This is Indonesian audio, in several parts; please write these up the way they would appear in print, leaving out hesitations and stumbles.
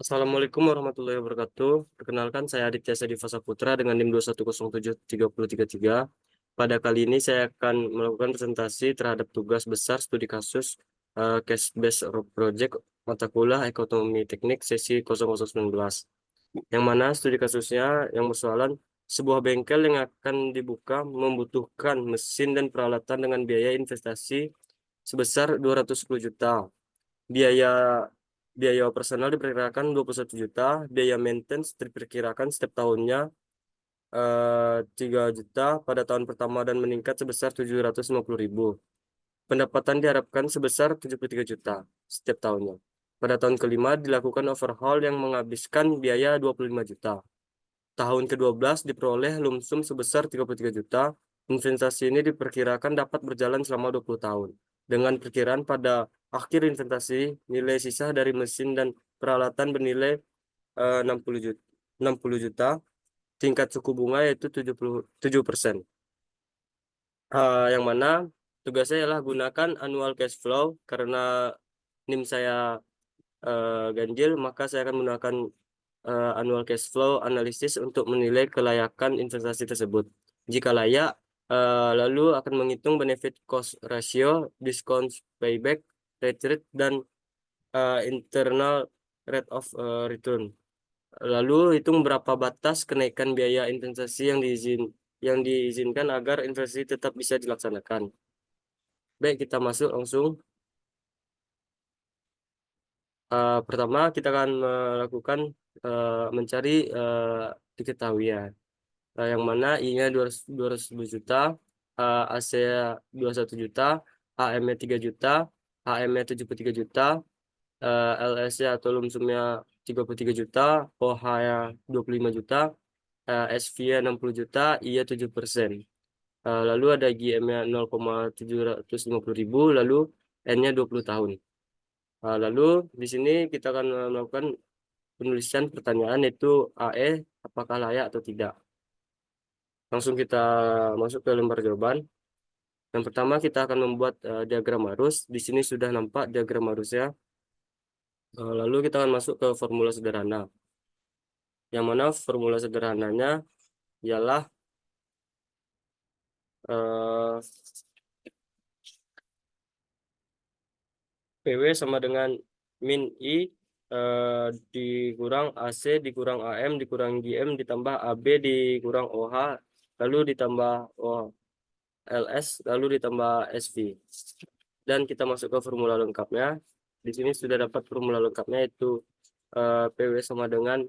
Assalamualaikum warahmatullahi wabarakatuh. Perkenalkan, saya Aditya Sadifa Saputra dengan NIM 2107333. Pada kali ini saya akan melakukan presentasi terhadap tugas besar studi kasus Case Based Project mata kuliah Ekonomi Teknik sesi 0019. Yang mana studi kasusnya yang persoalan sebuah bengkel yang akan dibuka membutuhkan mesin dan peralatan dengan biaya investasi sebesar 210 juta. Biaya biaya operasional diperkirakan 21 juta, biaya maintenance diperkirakan setiap tahunnya 3 juta pada tahun pertama dan meningkat sebesar 750.000. Pendapatan diharapkan sebesar 73 juta setiap tahunnya. Pada tahun kelima dilakukan overhaul yang menghabiskan biaya 25 juta. Tahun ke-12 diperoleh lumsum sebesar 33 juta. Investasi ini diperkirakan dapat berjalan selama 20 tahun. Dengan perkiraan pada akhir investasi, nilai sisa dari mesin dan peralatan bernilai 60 juta, 60 juta, tingkat suku bunga yaitu 77%. Yang mana tugasnya ialah gunakan annual cash flow karena NIM saya ganjil, maka saya akan menggunakan annual cash flow analysis untuk menilai kelayakan investasi tersebut. Jika layak, lalu akan menghitung benefit cost ratio, discount payback, rate, dan internal rate of return. Lalu hitung berapa batas kenaikan biaya investasi yang diizinkan agar investasi tetap bisa dilaksanakan. Baik, kita masuk langsung. Pertama, kita akan melakukan mencari diketahuian. Yang mana I-nya 210 juta, AC 21 juta, AM-nya 3 juta, HM-nya 73 juta, LS-nya atau lumsumnya 33 juta, OH-nya 25 juta, SV-nya 60 juta, I-nya 7%. Lalu ada GM-nya 0,750.000, lalu N-nya 20 tahun. Lalu di sini kita akan melakukan penulisan pertanyaan yaitu AE, apakah layak atau tidak. Langsung kita masuk ke lembar jawaban. Yang pertama kita akan membuat diagram arus. Di sini sudah nampak diagram arusnya. Lalu kita akan masuk ke formula sederhana. Yang mana formula sederhananya ialah eh, PW sama dengan min I dikurang AC dikurang AM dikurang GM ditambah AB dikurang OH lalu ditambah LS lalu ditambah SV. Dan kita masuk ke formula lengkapnya. Di sini sudah dapat formula lengkapnya yaitu PW sama dengan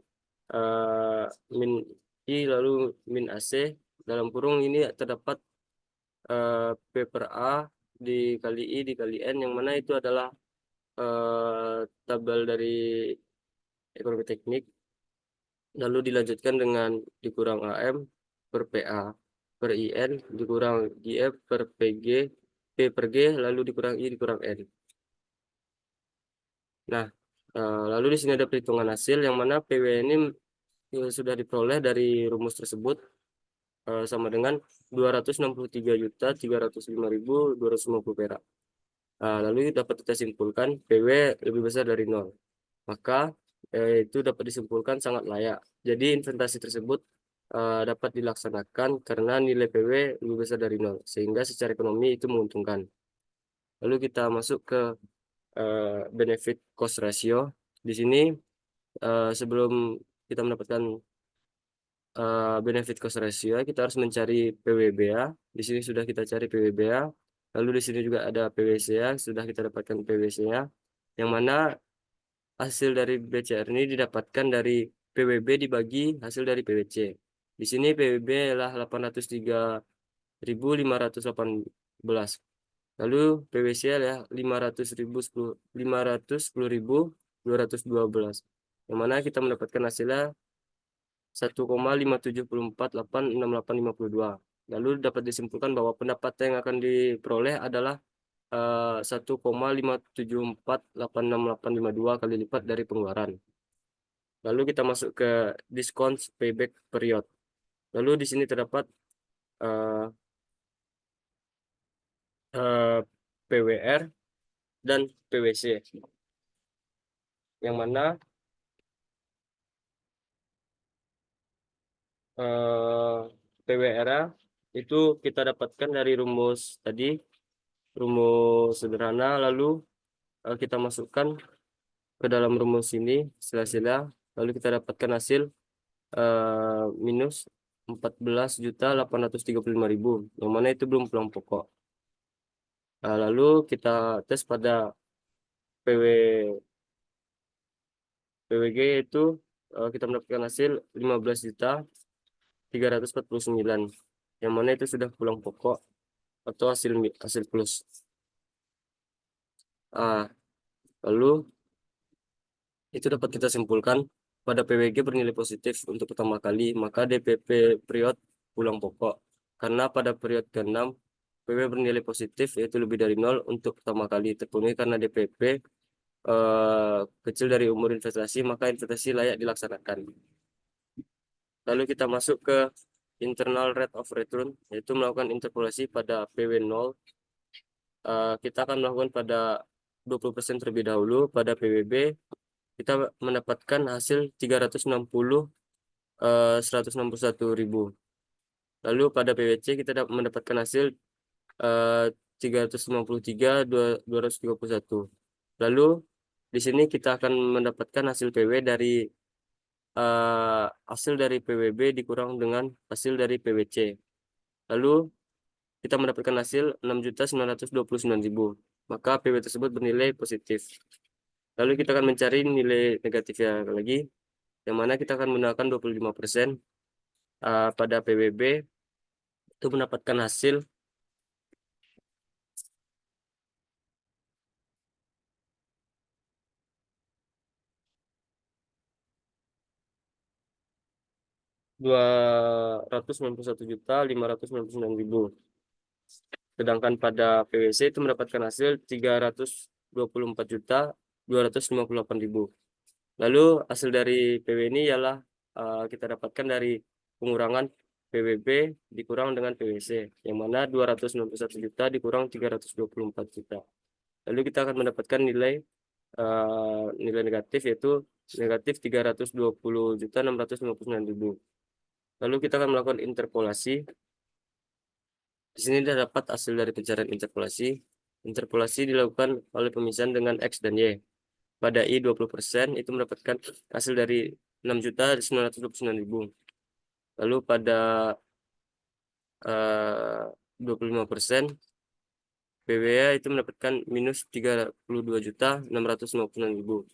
eh, min I lalu min AC. Dalam kurung ini terdapat P per A dikali I dikali N yang mana itu adalah tabel dari ekonomi teknik. Lalu dilanjutkan dengan dikurang AM per PA per IN dikurang GF per PG P per G lalu dikurang I dikurang N. Nah, lalu di sini ada perhitungan hasil yang mana PW ini sudah diperoleh dari rumus tersebut sama dengan 263.305.250 perak. Lalu dapat kita simpulkan PW lebih besar dari 0. Maka itu dapat disimpulkan sangat layak. Jadi investasi tersebut dapat dilaksanakan karena nilai PW lebih besar dari 0. Sehingga secara ekonomi itu menguntungkan. Lalu kita masuk ke benefit cost ratio. Di sini sebelum kita mendapatkan benefit cost ratio, kita harus mencari PWBA. Di sini sudah kita cari PWBA. Lalu di sini juga ada PWCA, sudah kita dapatkan PWCA. Yang mana hasil dari BCR ini didapatkan dari PWB dibagi hasil dari PWC. Di sini PWB adalah 803.518. Lalu PWC adalah 510.212. Yang mana kita mendapatkan hasilnya 1,574868852. Lalu dapat disimpulkan bahwa pendapatan yang akan diperoleh adalah 1,574868852 kali lipat dari pengeluaran. Lalu kita masuk ke discount payback period. Lalu di sini terdapat uh, PWR dan PWC. Yang mana eh, PWRA itu kita dapatkan dari rumus tadi, rumus sederhana, lalu kita masukkan ke dalam rumus ini sila-sila, lalu kita dapatkan hasil minus 14.835.000, yang mana itu belum pulang pokok. Lalu kita tes pada PW PWG, itu kita mendapatkan hasil 15.349.000, yang mana itu sudah pulang pokok atau hasil plus. Lalu itu dapat kita simpulkan pada PWG bernilai positif untuk pertama kali, maka DPP period pulang pokok. Karena pada period ke-6 PW bernilai positif, yaitu lebih dari 0 untuk pertama kali terpenuhi karena DPP kecil dari umur investasi, maka investasi layak dilaksanakan. Lalu kita masuk ke internal rate of return, yaitu melakukan interpolasi pada PW0. Kita akan melakukan pada 20% terlebih dahulu. Pada PWB kita mendapatkan hasil 161.000. Lalu pada PWC kita mendapatkan hasil 353.231. Lalu di sini kita akan mendapatkan hasil PW dari hasil dari PWB dikurang dengan hasil dari PWC. Lalu kita mendapatkan hasil 6.929.000. Maka PW tersebut bernilai positif. Lalu kita akan mencari nilai negatifnya lagi, yang mana kita akan menggunakan 25%. Pada PWB itu mendapatkan hasil 291.599.000. Sedangkan pada PWC itu mendapatkan hasil 324.258.000. Lalu hasil dari PW ini ialah kita dapatkan dari pengurangan PWB dikurang dengan PWC, yang mana 291 juta dikurang 324 juta. Lalu kita akan mendapatkan nilai nilai negatif, yaitu negatif 320.659.000. Lalu kita akan melakukan interpolasi. Di sini dapat hasil dari pencarian interpolasi. Interpolasi dilakukan oleh pemisahan dengan X dan Y. Pada I 20% itu mendapatkan hasil dari 6.929.000. Lalu pada 25% PWA itu mendapatkan minus 32.659.000.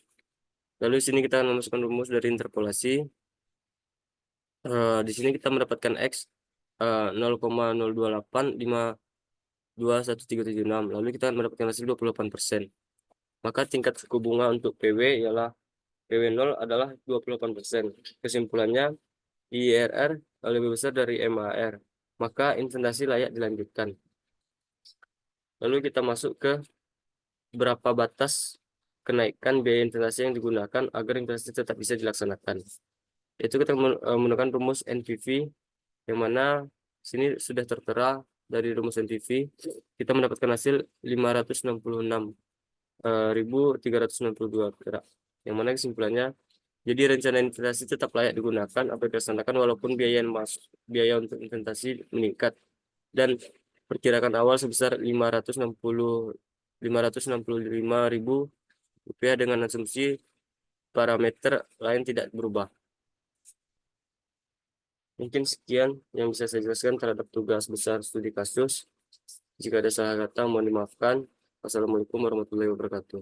Lalu di sini kita akan memasukkan rumus dari interpolasi. Di sini kita mendapatkan X 0,0285221376. Lalu kita akan mendapatkan hasil 28%. Maka tingkat suku bunga untuk PW ialah PW0 adalah 28%. Kesimpulannya, IRR lebih besar dari MAR, maka investasi layak dilanjutkan. Lalu kita masuk ke berapa batas kenaikan biaya investasi yang digunakan agar investasi tetap bisa dilaksanakan. Itu kita menggunakan rumus NPV, yang mana sini sudah tertera dari rumus NPV kita mendapatkan hasil 566.362 perak. Yang mana kesimpulannya, jadi rencana investasi tetap layak digunakan atau dilaksanakan walaupun biaya untuk investasi meningkat, dan perkirakan awal sebesar 565.000 rupiah dengan asumsi parameter lain tidak berubah. Mungkin sekian yang bisa saya jelaskan terhadap tugas besar studi kasus. Jika ada salah kata mohon dimaafkan. Wassalamualaikum warahmatullahi wabarakatuh.